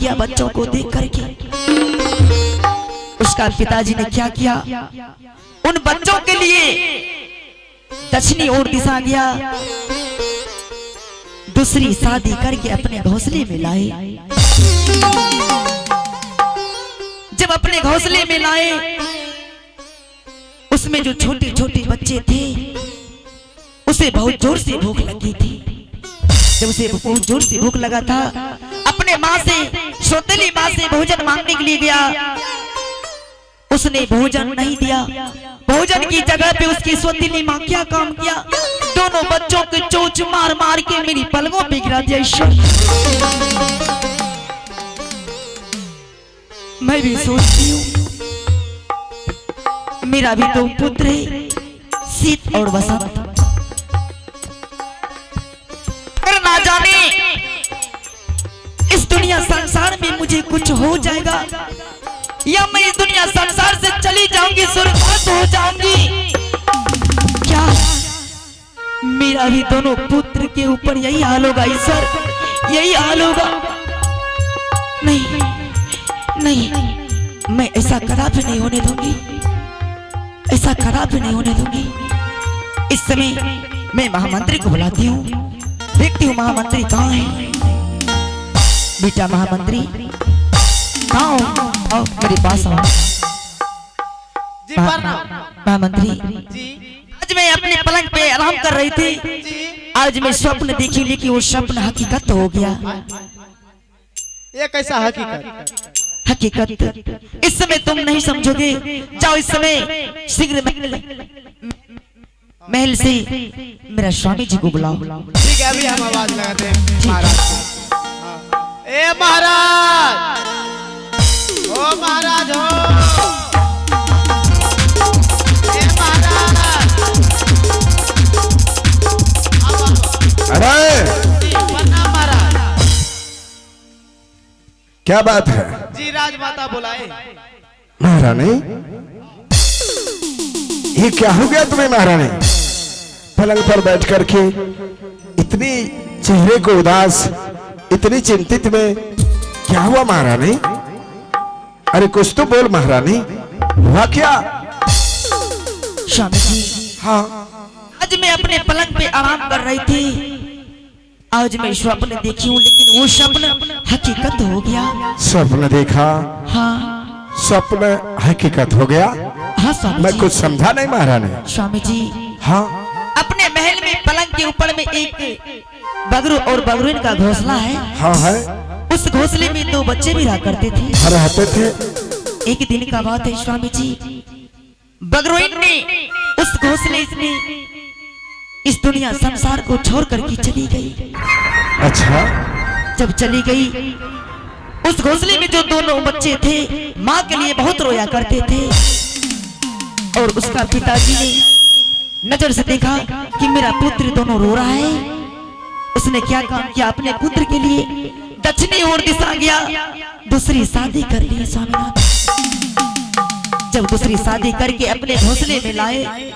गया बच्चों को देख करके। उसका पिताजी ने क्या किया, उन बच्चों के लिए दक्षिणी ओर दिशा गया, दूसरी शादी करके अपने घोंसले में लाए। जब अपने घोंसले में लाए, उसमें जो छोटे छोटे बच्चे थे उसे बहुत जोर से भूख लगी थी। जब उसे बहुत जोर से भूख लगा था, अपने माँ से, सौतेली माँ से भोजन मांगने के लिए गया। उसने भोजन नहीं दिया। भोजन की जगह पे उसकी सौतेली माँ क्या काम किया, दोनों बच्चों के चोंच मार मार के मेरी पलकों पे गिरा दिया। ईश्वर, मैं भी सोचती हूँ मेरा भी तो पुत्र है, शीत और वसंत। पर ना जाने इस दुनिया संसार में मुझे कुछ हो जाएगा या मैं इस दुनिया संसार से चली जाऊंगी, स्वर्गवास हो जाऊंगी। क्या मेरा भी दोनों पुत्र के ऊपर यही हाल होगा? ईश्वर, यही हाल होगा? नहीं नहीं, मैं ऐसा कदापि नहीं होने दूंगी, ऐसा कदापि नहीं होने दूंगी। इस समय मैं महामंत्री को बुलाती हूँ, देखती हूँ महामंत्री कहाँ है। बेटा महामंत्री, कहाँ हो? आओ मेरे पास आओ। महामंत्री, आज मैं अपने पलंग पे आराम कर रही थी। आज मैं स्वप्न देखी, लेकिन वो स्वप्न हकीकत हो गया। ये कैसा हकीकत? हकीकत इस समय तुम नहीं समझोगे। जाओ इस समय शीघ्र महल से मेरा स्वामी जी को बुलाओ। ठीक है, अभी हम आवाज लगाते हैं महाराज को। ए महाराज, ओ महाराज हो, ए महाराज। अरे प्रणाम महाराज। क्या बात है? जी राजमाता बुलाए। महारानी, ये क्या हो गया तुम्हें महारानी? पलंग पर बैठ करके इतनी चेहरे को उदास, इतनी चिंतित में क्या हुआ महारानी? अरे कुछ तो बोल महारानी, हुआ क्या? स्वामी जी, हाँ, आज मैं अपने पलंग पे आराम कर रही थी। आज मैं स्वप्न देखी हूँ, लेकिन वो स्वप्न हकीकत हो गया। स्वप्न देखा? हाँ स्वप्न हकीकत हो गया? हाँ स्वामी मैं जी। कुछ समझा नहीं महारानी। स्वामी जी, हाँ, अपने महल में पलंग के ऊपर में एक बगरू और बगरुन का घोंसला है। हाँ है, उस घोंसले में 2 बच्चे भी रहा करते थे। रहते थे। एक दिन का बात है स्वामी जी, बगरुन ने उस घोंसले में इस दुनिया संसार को छोड़ करके चली गई। अच्छा, जब चली गई, उस घोंसले में जो दोनों बच्चे थे माँ के लिए बहुत रोया करते थे। और उसका पिताजी ने नजर से देखा कि मेरा पुत्र दोनों रो रहा है। उसने क्या काम किया, अपने पुत्र के लिए दक्षिणी ओर दिशा गया, दूसरी शादी कर ली। स्वामीनाथ, जब दूसरी शादी करके अपने घोंसले में लाए,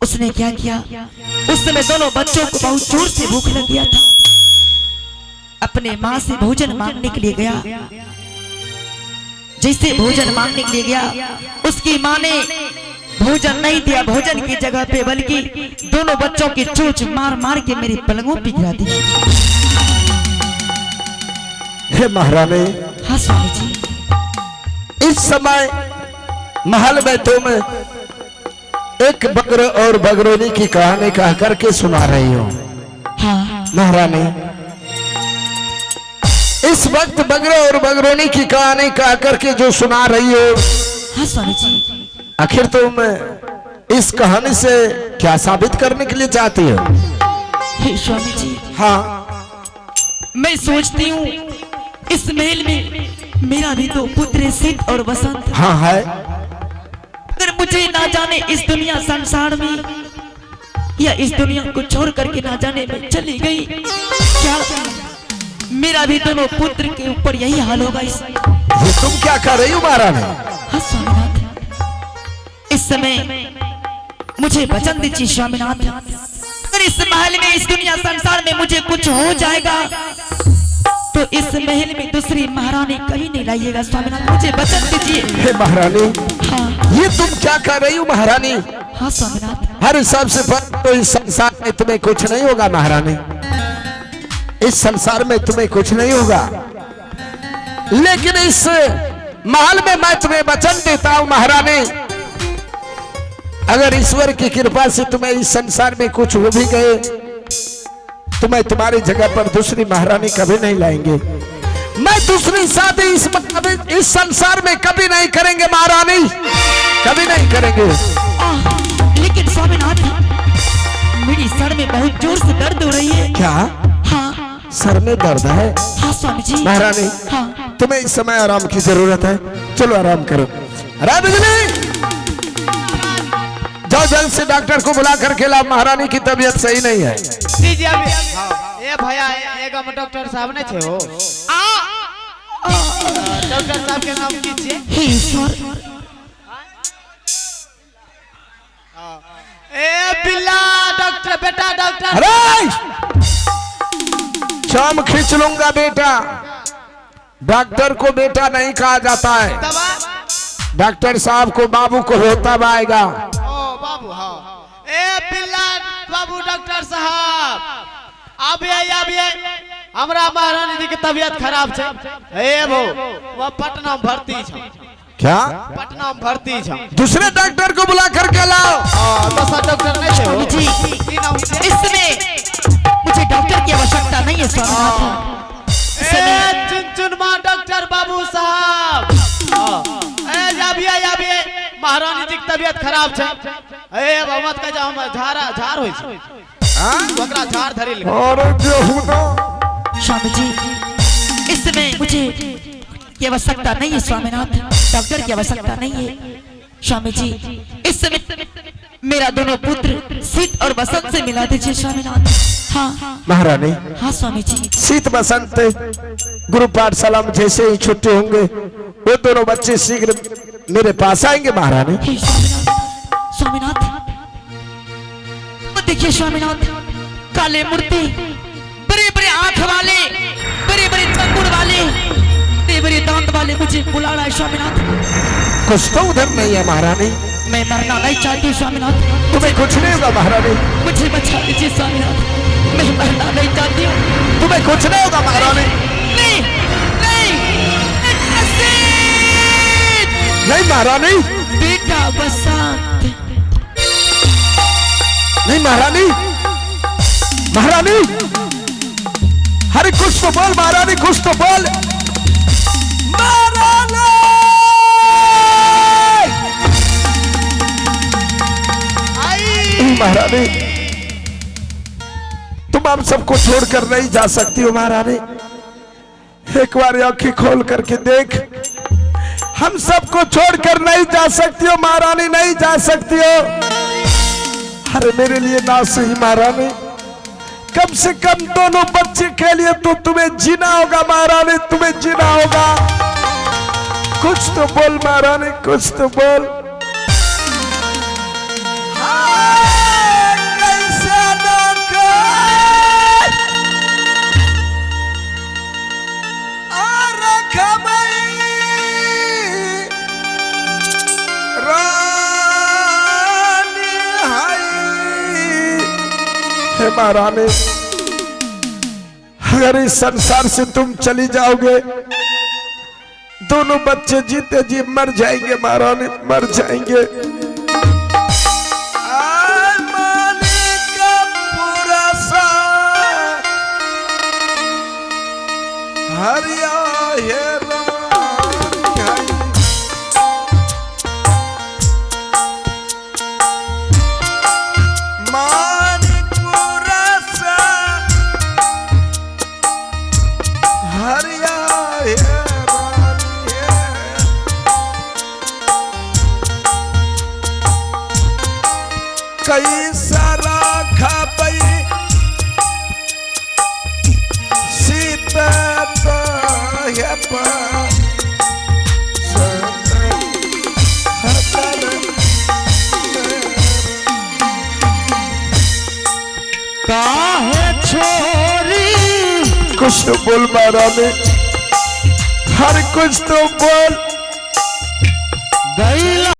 उसने क्या किया, उस समय दोनों बच्चों को बहुत जोर से भूख लग गया था। अपने माँ से भोजन मांगने के लिए गया। जैसे भोजन मांगने के लिए गया, उसकी माँ ने भोजन नहीं दिया। भोजन की जगह पे बल्कि दोनों बच्चों की चोंच मार मार के मेरी पलकों पे गिरा दी। हे महारानी, हाँ स्वामी जी। इस समय महल में तुम एक बगर और बगरोनी की कहानी कह करके सुना रही हो। हाँ महारानी, इस वक्त बगरो और बगरोनी की कहानी कह करके जो सुना रही हो, हाँ स्वामी जी। आखिर तुम इस कहानी से क्या साबित करने के लिए चाहती हो? हे स्वामी जी, हाँ, मैं सोचती हूँ इस महल में मेरा भी तो पुत्र शीत और वसंत। हाँ है। अगर मुझे ना जाने इस दुनिया संसार में या इस दुनिया को छोड़ करके ना जाने में चली गई, क्या मेरा भी दोनों पुत्र के ऊपर यही हाल होगा? ये तुम क्या कर रही हो महारानी? हाँ स्वामीनाथ, इस समय मुझे वचन दीजिए स्वामीनाथ। अगर इस महल में, इस दुनिया संसार में मुझे कुछ हो जाएगा तो इस महल में दूसरी महारानी कभी नहीं लाइएगा स्वामीनाथ, मुझे वचन दीजिए। हे महारानी, हाँ ये तुम क्या कर रही हो महारानी? हाँ स्वामीनाथ। हर सबसे पहले तो इस संसार में तुम्हें कुछ नहीं होगा महारानी, इस संसार में तुम्हें कुछ नहीं होगा, लेकिन इस महल में मैं तुम्हें वचन देता हूं महारानी, अगर ईश्वर की कृपा से तुम्हें इस संसार में कुछ हो भी गए तो मैं तुम्हारी जगह पर दूसरी महारानी कभी नहीं लाएंगे। मैं दूसरी शादी इस संसार में कभी नहीं करेंगे महारानी, कभी नहीं करेंगे। लेकिन स्वामीनाथ, मेरी सर में बहुत जोर से दर्द हो रही है। क्या? हाँ सर में दर्द है? हाँ स्वामी जी। महारानी, हाँ तुम्हें इस समय आराम की जरूरत है, चलो आराम करो। बिजली, जाओ जल्द से डॉक्टर को बुला करके ला, महारानी की तबीयत सही नहीं है। जी जी अभी ए भैया एगो में डॉक्टर साहब ने थे हो। डॉक्टर साहब के नाम कीजिए। हे ईश्वर। ए बिल्ला डॉक्टर, बेटा डॉक्टर। अरे चाम खींच लूंगा बेटा, डॉक्टर को बेटा नहीं कहा जाता है, दवा डॉक्टर साहब को बाबू को होता आएगा। ओ बाबू, हाँ ए बिल्ला बाबू डॉक्टर साहब अभी हमरा महारानी जी की तबीयत खराब है। ए भो वो पटना में भर्ती छ। क्या? पटना में भर्ती छ। दूसरे डॉक्टर को बुला करके लाओ। दूसरा डॉक्टर नहीं थे हो। जी इसमें मुझे डॉक्टर की आवश्यकता नहीं है स्वामीनाथ। चुनचुनमा डॉक्टर बाबू साहब अभी महारानी जी की तबीयत खराब है। ए मत कह जाओ, झार होई छै, ओकरा झार धरि ले। और जो हुआ स्वामी जी, इसमें मुझे की आवश्यकता नहीं है स्वामीनाथ, डॉक्टर की आवश्यकता नहीं है स्वामी जी। इस समय मेरा दोनों पुत्र शीत और बसंत से मिला दीजिए स्वामीनाथ। हाँ महारानी। हाँ स्वामी जी। शीत बसंत गुरु पाठशाला में जैसे ही छुट्टी होंगे वो दोनों बच्चे शीघ्र मेरे पास आएंगे महारानी। हे स्वामीनाथ, स्वामीनाथ देखिए स्वामीनाथ, काले मूर्ति, बड़े बड़े आंख वाले, बड़े बड़े चंगुर वाले, बड़े बड़े दांत वाले मुझे बुला रहा है स्वामीनाथ। कुछ तो उधर नहीं है महारानी। मैं मरना नहीं चाहती स्वामीनाथ। तुम्हें कुछ नहीं होगा महारानी, मुझे बचा लीजिए स्वामीनाथ, मैं मरना नहीं चाहती हूँ। तुम्हें कुछ नहीं होगा महारानी। नहीं नहीं नहीं महारानी, बेटा बसंत। नहीं महारानी, महारानी, अरे कुछ तो बोल महारानी, कुछ तो बोल महारानी। महारानी, तुम हम सबको छोड़कर नहीं जा सकती हो महारानी, एक बार आंखें खोल करके देख, हम सबको छोड़कर नहीं जा सकती हो महारानी, नहीं जा सकती हो। अरे मेरे लिए ना सही महारानी, कम से कम दोनों बच्चे के लिए तो तुम्हें जीना होगा महारानी, तुम्हें जीना होगा। कुछ तो बोल महारानी, कुछ तो बोल। कैसे महारानी, अगर इस संसार से तुम चली जाओगे दोनों बच्चे जीते जी मर जाएंगे महारानी, मर जाएंगे। हरिया कई सारा खापई सीता कुछ तो बोल महारानी, हर कुछ तो बोल। गैला